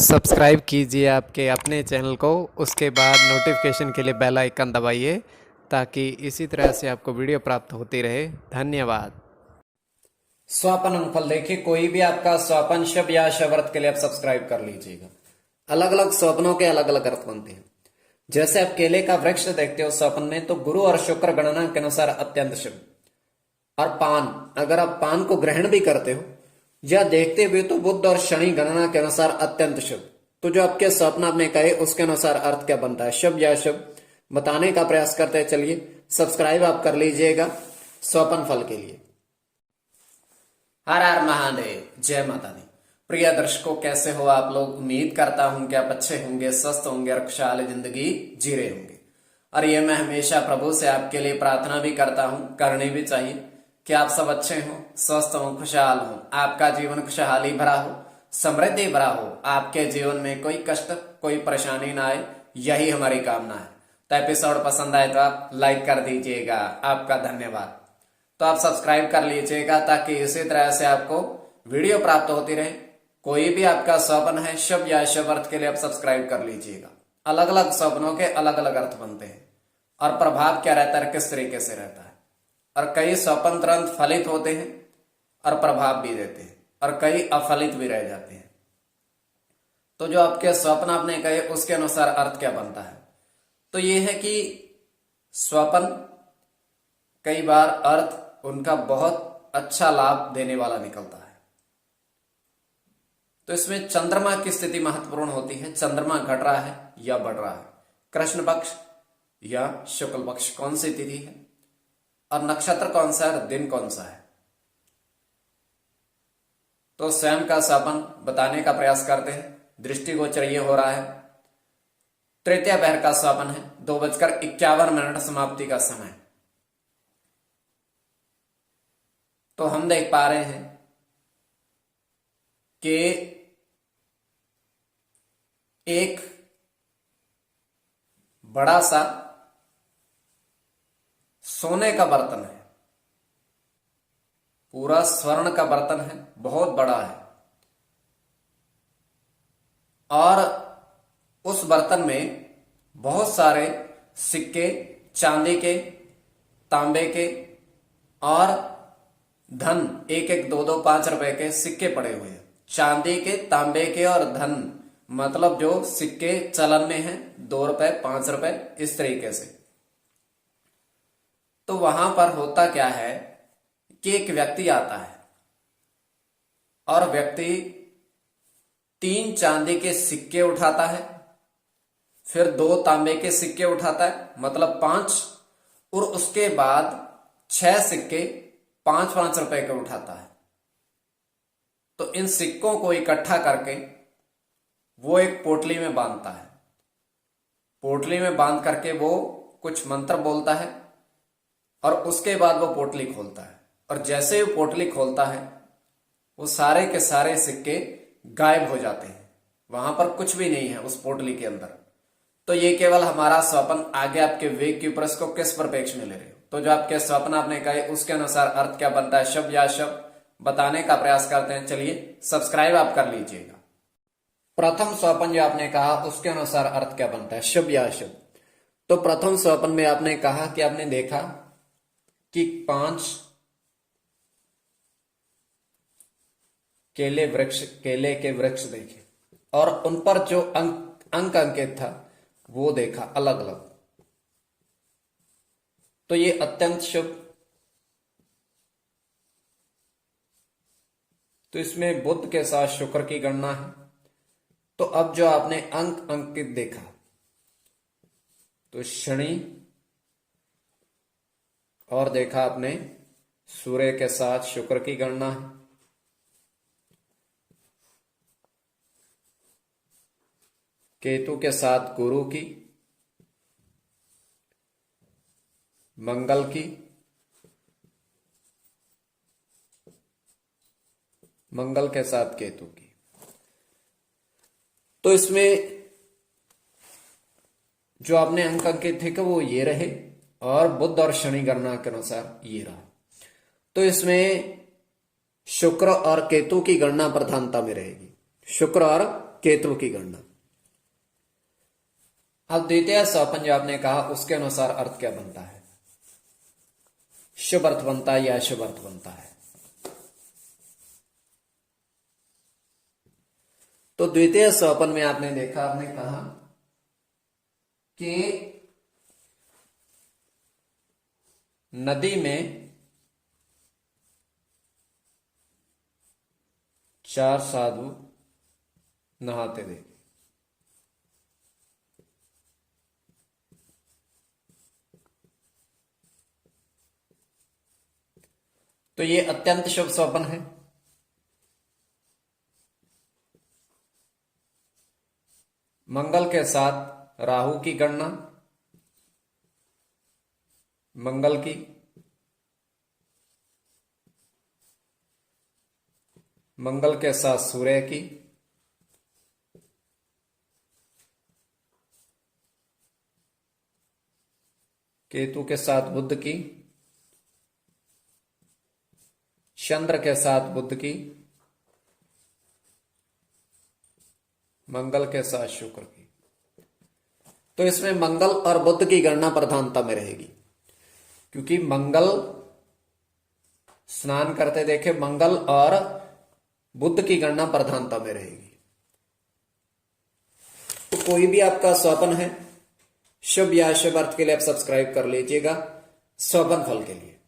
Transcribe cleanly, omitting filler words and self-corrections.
Subscribe कीजिए आपके अपने चैनल को, उसके बाद नोटिफिकेशन के लिए बेल आइकन दबाइए ताकि इसी तरह से आपको वीडियो प्राप्त होती रहे। धन्यवाद। स्वपन अंगफल देखिए, कोई भी आपका स्वपन शब्द या शब्द के लिए आप सब्सक्राइब कर लीजिएगा। अलग अलग स्वप्नों के अलग अलग अर्थ बनते हैं। जैसे आप केले का वृक्ष देखते हो स्वप्न में, तो गुरु और शुक्र गणना के अनुसार अत्यंत शुभ। और पान, अगर आप पान को ग्रहण भी करते हो या देखते हुए, तो बुध और शनि गणना के अनुसार अत्यंत शुभ। तो जो आपके स्वप्न आपने कहे उसके अनुसार अर्थ क्या बनता है, शुभ या शुभ, बताने का प्रयास करते हैं। चलिए सब्सक्राइब आप कर लीजिएगा स्वपन फल के लिए। हर हर महादेव, जय माता दी। प्रिय दर्शकों, कैसे हो आप लोग? उम्मीद करता हूं कि आप अच्छे होंगे, स्वस्थ होंगे और खुशहाल जिंदगी जी रहे होंगे। और ये मैं हमेशा प्रभु से आपके लिए प्रार्थना भी करता हूं, करनी भी चाहिए, कि आप सब अच्छे हो, स्वस्थ हो, खुशहाल हो, आपका जीवन खुशहाली भरा हो, समृद्धि भरा हो, आपके जीवन में कोई कष्ट कोई परेशानी ना आए, यही हमारी कामना है। तो एपिसोड पसंद आए तो आप लाइक कर दीजिएगा, आपका धन्यवाद। तो आप सब्सक्राइब कर लीजिएगा ताकि इसी तरह से आपको वीडियो प्राप्त होती रहे। कोई भी आपका स्वप्न है शुभ या शुभ अर्थ के लिए आप सब्सक्राइब कर लीजिएगा। अलग अलग स्वप्नों के अलग अलग अर्थ बनते हैं और प्रभाव क्या रहता है, किस तरीके से रहता है। और कई स्वप्न तुरंत फलित होते हैं और प्रभाव भी देते हैं, और कई अफलित भी रह जाते हैं। तो जो आपके स्वप्न आपने कहे उसके अनुसार अर्थ क्या बनता है, तो ये है कि स्वप्न कई बार अर्थ उनका बहुत अच्छा लाभ देने वाला निकलता है। तो इसमें चंद्रमा की स्थिति महत्वपूर्ण होती है। चंद्रमा घट रहा है या बढ़ रहा है, कृष्ण पक्ष या शुक्ल पक्ष, कौन सी तिथि है, और नक्षत्र कौन सा है, दिन कौन सा है। तो स्वयं का स्वप्न बताने का प्रयास करते हैं। दृष्टिगोचर ये हो रहा है, तृतीय पहर का स्वप्न है, 2:51 समाप्ति का समय। तो हम देख पा रहे हैं कि एक बड़ा सा सोने का बर्तन है, पूरा स्वर्ण का बर्तन है, बहुत बड़ा है। और उस बर्तन में बहुत सारे सिक्के, चांदी के, तांबे के और धन, एक एक, दो दो, 5 रुपए के सिक्के पड़े हुए हैं। चांदी के, तांबे के और धन, मतलब जो सिक्के चलन में हैं, 2 रुपए, 5 रुपए, इस तरीके से। तो वहां पर होता क्या है कि एक व्यक्ति आता है और व्यक्ति 3 चांदी के सिक्के उठाता है, फिर 2 तांबे के सिक्के उठाता है, मतलब 5, और उसके बाद 6 सिक्के 5-5 रुपए के उठाता है। तो इन सिक्कों को इकट्ठा करके वो एक पोटली में बांधता है। पोटली में बांध करके वो कुछ मंत्र बोलता है और उसके बाद वो पोटली खोलता है। और जैसे ही पोटली खोलता है, वो सारे के सारे सिक्के गायब हो जाते हैं। वहां पर कुछ भी नहीं है उस पोटली के अंदर। तो ये केवल हमारा स्वप्न, आगे आपके वेग के ऊपर इसको किस परिप्रेक्ष्य में ले रहे हो। तो जो आपके स्वप्न आपने कहे उसके अनुसार अर्थ क्या बनता है, शुभ या शुभ, बताने का प्रयास करते हैं। चलिए सब्सक्राइब आप कर लीजिएगा। प्रथम स्वप्न जो आपने कहा उसके अनुसार अर्थ क्या बनता है, शुभ या शुभ। तो प्रथम स्वप्न में आपने कहा कि आपने देखा कि 5 केले के वृक्ष देखे और उन पर जो अंक अंकित था वो देखा अलग अलग। तो ये अत्यंत शुभ। तो इसमें बुध के साथ शुक्र की गणना है। तो अब जो आपने अंक अंकित देखा, तो शनि, और देखा आपने सूर्य के साथ शुक्र की गणना है, केतु के साथ गुरु की, मंगल की, मंगल के साथ केतु की। तो इसमें जो आपने अंक अंकित थे कि वो ये रहे, और बुध और शनि गणना के अनुसार ये रहा। तो इसमें शुक्र और केतु की गणना प्रधानता में रहेगी। शुक्र और केतु की गणना। अब द्वितीय स्वपन जो आपने कहा उसके अनुसार अर्थ क्या बनता है, शुभ अर्थ बनता है या अशुभ अर्थ बनता है। तो द्वितीय स्वपन में आपने देखा, आपने कहा कि नदी में 4 साधु नहाते देखे। तो ये अत्यंत शुभ स्वप्न है। मंगल के साथ राहु की गणना, मंगल की, मंगल के साथ सूर्य की, केतु के साथ बुध की, चंद्र के साथ बुध की, मंगल के साथ शुक्र की। तो इसमें मंगल और बुध की गणना प्रधानता में रहेगी, क्योंकि मंगल स्नान करते देखे, मंगल और बुध की गणना प्रधानता में रहेगी। तो कोई भी आपका स्वपन है शुभ या अशुभ अर्थ के लिए आप सब्सक्राइब कर लीजिएगा स्वपन फल के लिए।